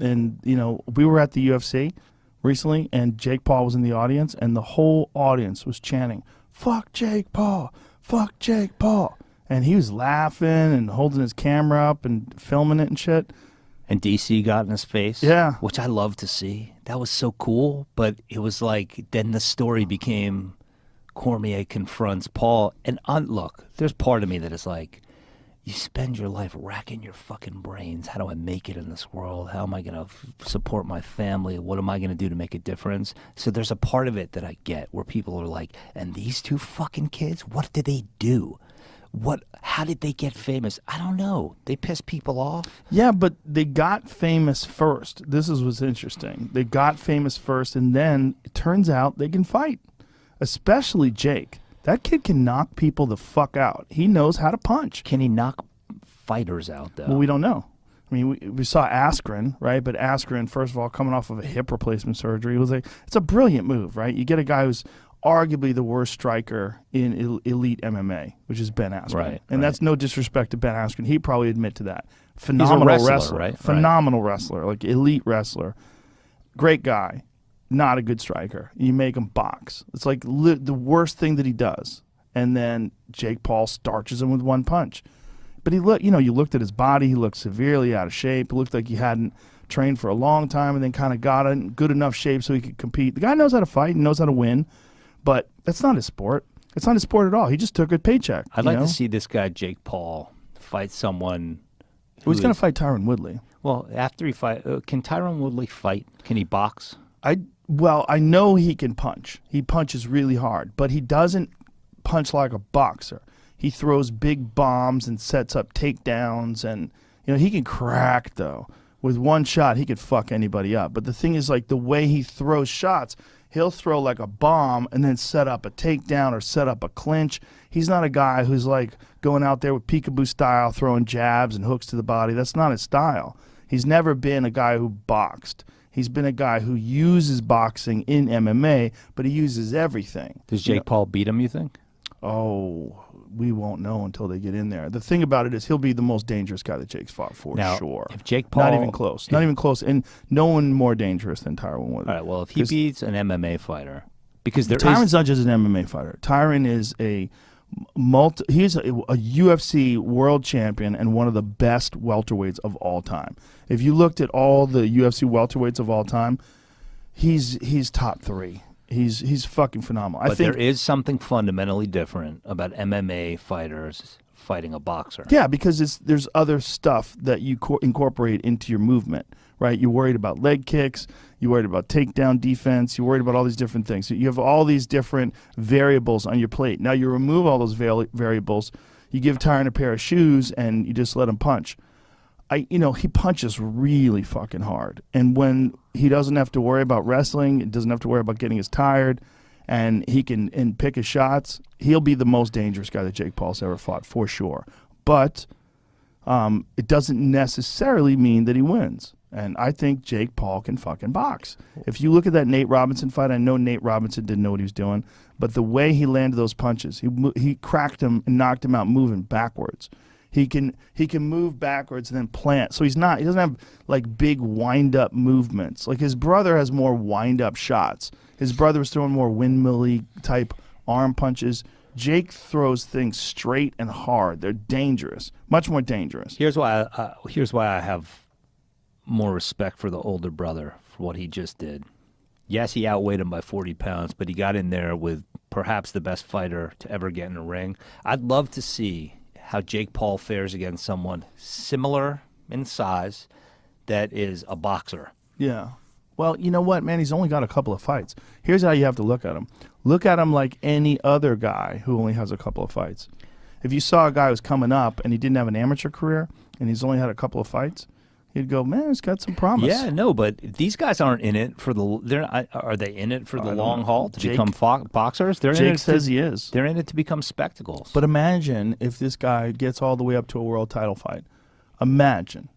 And, you know, we were at the UFC recently, and Jake Paul was in the audience, and the whole audience was chanting, "Fuck Jake Paul! Fuck Jake Paul!" And he was laughing and holding his camera up and filming it and shit. And DC got in his face. Yeah. Which I love to see. That was so cool. But it was like, then the story became Cormier confronts Paul. And look, there's part of me that is like, you spend your life racking your fucking brains. How do I make it in this world? How am I going to support my family? What am I going to do to make a difference? So there's a part of it that I get where people are like, and these two fucking kids, what did they do? How did they get famous? I don't know. They piss people off. Yeah, but they got famous first. This is what's interesting. They got famous first, and then it turns out they can fight. Especially Jake. That kid can knock people the fuck out. He knows how to punch. Can he knock fighters out, though? Well, we don't know. I mean, we saw Askren, right? But Askren, first of all, coming off of a hip replacement surgery, it's a brilliant move, right? You get a guy who's arguably the worst striker in elite MMA, which is Ben Askren. Right, and that's no disrespect to Ben Askren. He'd probably admit to that. Phenomenal wrestler, right? Phenomenal wrestler, like elite wrestler. Great guy. Not a good striker. You make him box. It's like the worst thing that he does. And then Jake Paul starches him with one punch. But you looked at his body. He looked severely out of shape. It looked like he hadn't trained for a long time and then kind of got in good enough shape so he could compete. The guy knows how to fight and knows how to win. But that's not his sport. It's not his sport at all. He just took a paycheck. I'd like to see this guy, Jake Paul, fight someone. He's going to fight TYRON Woodley. Well, after he fight, can TYRON Woodley fight? Can he box? Well, I know he can punch. He punches really hard, but he doesn't punch like a boxer. He throws big bombs and sets up takedowns, and he can crack though. With one shot, he could fuck anybody up. But the thing is, like, the way he throws shots, he'll throw like a bomb and then set up a takedown or set up a clinch. He's not a guy who's like going out there with peekaboo style, throwing jabs and hooks to the body. That's not his style. He's never been a guy who boxed. He's been a guy who uses boxing in MMA, but he uses everything. Does Jake Paul beat him, you think? Oh, we won't know until they get in there. The thing about it is he'll be the most dangerous guy that Jake's fought for sure. If Jake Paul... Not even close. Not even close. And no one more dangerous than TYRON Woodley. All right, well, if he beats an MMA fighter... Because TYRON's not just an MMA fighter. TYRON is he's a UFC world champion and one of the best welterweights of all time. If you looked at all the UFC welterweights of all time, he's top three. He's fucking phenomenal. But there is something fundamentally different about MMA fighters fighting a boxer. Yeah, because there's other stuff that you incorporate into your movement, right? You're worried about leg kicks. You're worried about takedown defense. You're worried about all these different things. So you have all these different variables on your plate. Now you remove all those variables. You give TYRON a pair of shoes and you just let him punch. He punches really fucking hard. And when he doesn't have to worry about wrestling, he doesn't have to worry about getting as tired, and he can pick his shots, he'll be the most dangerous guy that Jake Paul's ever fought, for sure. But it doesn't necessarily mean that he wins. And I think Jake Paul can fucking box. If you look at that Nate Robinson fight, I know Nate Robinson didn't know what he was doing, but the way he landed those punches, he cracked him and knocked him out moving backwards. He can move backwards and then plant. So he doesn't have like big wind up movements. Like his brother has more wind up shots. His brother was throwing more windmill-y type arm punches. Jake throws things straight and hard. They're dangerous, much more dangerous. Here's why I have more respect for the older brother for what he just did. Yes, he outweighed him by 40 pounds, but he got in there with perhaps the best fighter to ever get in a ring. I'd love to see how Jake Paul fares against someone similar in size that is a boxer. Yeah. Well, you know what, man? He's only got a couple of fights. Here's how you have to look at him. Look at him like any other guy who only has a couple of fights. If you saw a guy who's coming up and he didn't have an amateur career and he's only had a couple of fights, you'd go, man, he's got some promise. Yeah, no, but these guys aren't in it for the. Are they in it for the long haul to become boxers? Jake says he is. They're in it to become spectacles. But imagine if this guy gets all the way up to a world title fight. Imagine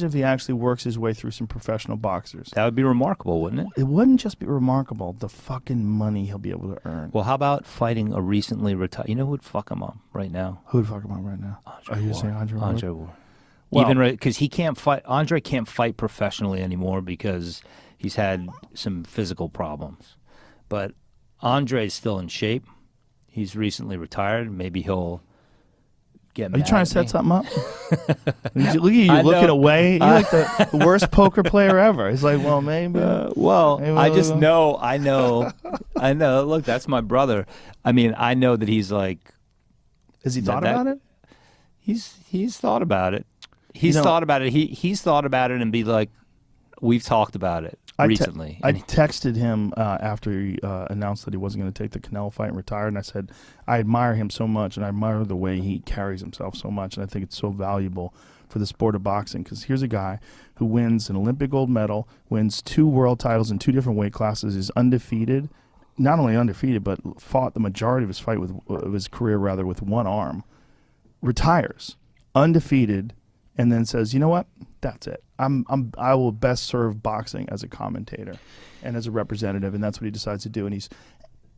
if he actually works his way through some professional boxers. That would be remarkable, wouldn't it? It wouldn't just be remarkable. The fucking money he'll be able to earn. Well, how about fighting a recently retired? You know who would fuck him up right now? Who would fuck him up right now? Are you saying Andre Ward? Andre Ward. Well- Even because he can't fight. Andre can't fight professionally anymore because he's had some physical problems. But Andre's still in shape. He's recently retired. Maybe he'll get. Are you trying to set something up? Look at you I looking know. away. You're like the worst poker player ever. He's like, well, maybe. I just know. I know. Look, that's my brother. I mean, I know that he's like. Has he thought about it? He's thought about it. He's thought about it. He's thought about it and be like, we've talked about it recently. I texted him after he announced that he wasn't going to take the Canelo fight and retire, and I said, I admire him so much, and I admire the way he carries himself so much, and I think it's so valuable for the sport of boxing, because here's a guy who wins an Olympic gold medal, wins 2 world titles in 2 different weight classes, is undefeated, not only undefeated, but fought the majority of his career with one arm, retires, undefeated, and then says, you know what? That's it. I will best serve boxing as a commentator and as a representative, and that's what he decides to do. And he's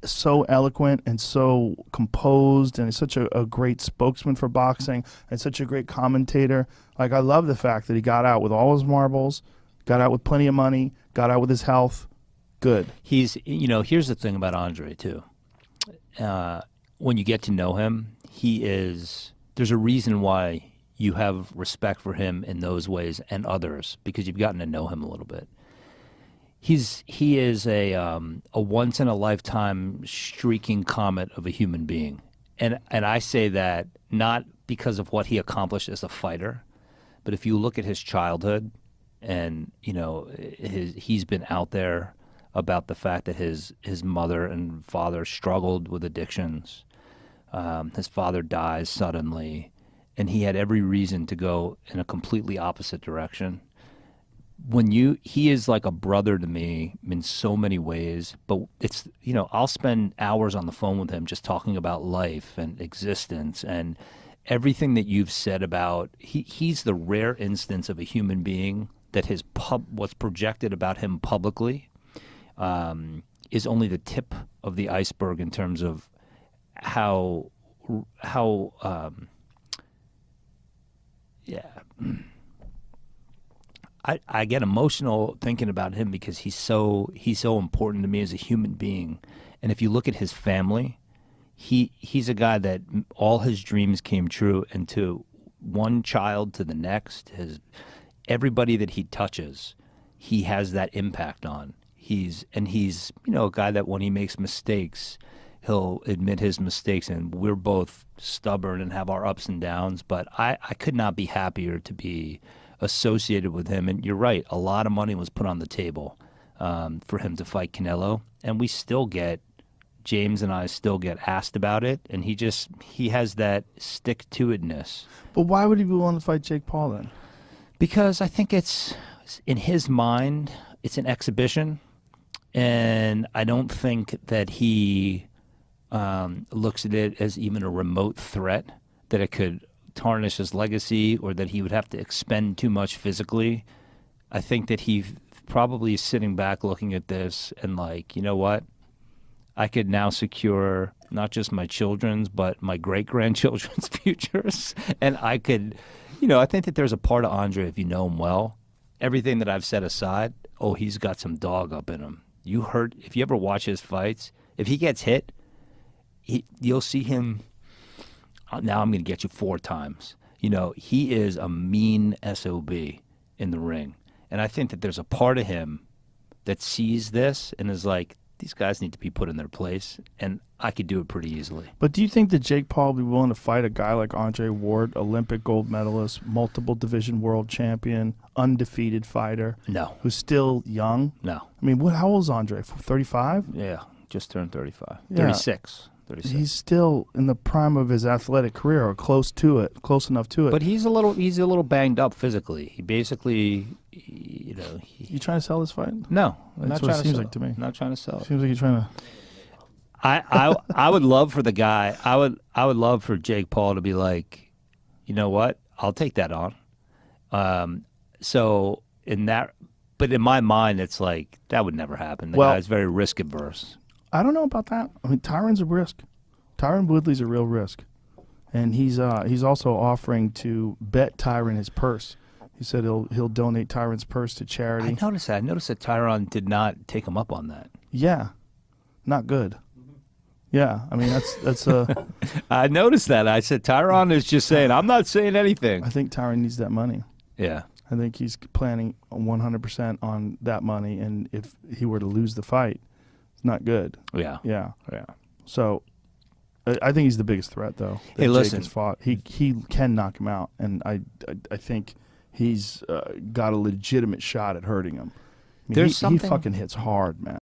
so eloquent and so composed, and he's such a great spokesman for boxing and such a great commentator. Like, I love the fact that he got out with all his marbles, got out with plenty of money, got out with his health. Good. Here's the thing about Andre too. When you get to know him, there's a reason why you have respect for him in those ways and others, because you've gotten to know him a little bit. He is a once in a lifetime streaking comet of a human being, and I say that not because of what he accomplished as a fighter, but if you look at his childhood, and he's been out there about the fact that his mother and father struggled with addictions. His father dies suddenly. And he had every reason to go in a completely opposite direction. He is like a brother to me in so many ways, but it's, I'll spend hours on the phone with him just talking about life and existence and everything that you've said about, he's the rare instance of a human being that what's projected about him publicly is only the tip of the iceberg in terms of how I get emotional thinking about him because he's so important to me as a human being. And if you look at his family, he's a guy that all his dreams came true, and to one child to the next, everybody that he touches, he has that impact on. He's a guy that when he makes mistakes, he'll admit his mistakes, and we're both stubborn and have our ups and downs, but I could not be happier to be associated with him. And you're right, a lot of money was put on the table for him to fight Canelo, and James and I still get asked about it, and he has that stick-to-itness. But why would he be willing to fight Jake Paul then? Because I think it's, in his mind, it's an exhibition, and I don't think that he looks at it as even a remote threat that it could tarnish his legacy or that he would have to expend too much physically. I think that he probably is sitting back looking at this and like, you know what? I could now secure not just my children's, but my great-grandchildren's futures. And I could, I think that there's a part of Andre, if you know him well, everything that I've set aside, he's got some dog up in him. If you ever watch his fights, if he gets hit, you'll see him, now I'm going to get you 4 times. He is a mean SOB in the ring. And I think that there's a part of him that sees this and is like, these guys need to be put in their place, and I could do it pretty easily. But do you think that Jake Paul would be willing to fight a guy like Andre Ward, Olympic gold medalist, multiple division world champion, undefeated fighter? No. Who's still young? No. I mean, how old is Andre? 35? Yeah, just turned 35. Yeah. 36. He's still in the prime of his athletic career, or close enough to it. But he's a little banged up physically. He basically, You trying to sell this fight? No, that's what it seems like to me. Not trying to sell it. Seems like you're trying to. I would love for the guy. I would love for Jake Paul to be like, you know what? I'll take that on. So in that, but in my mind, it's like that would never happen. The guy's very risk averse. I don't know about that. I mean, Tyron's a risk. Tyron Woodley's a real risk. and he's also offering to bet Tyron his purse. He said he'll donate Tyron's purse to charity. I noticed that. I noticed that TYRON did not take him up on that. Yeah, not good. Yeah, I mean that's a. I noticed that. I said TYRON is just saying, I'm not saying anything. I think Tyron needs that money. Yeah. I think he's planning 100% on that money, and if he were to lose the fight, it's not good. Yeah. Yeah. Yeah. So I think he's the biggest threat, though. That Hey, Jake listen. has fought. He can knock him out, and I think he's got a legitimate shot at hurting him. I mean, There's he something- fucking hits hard, man.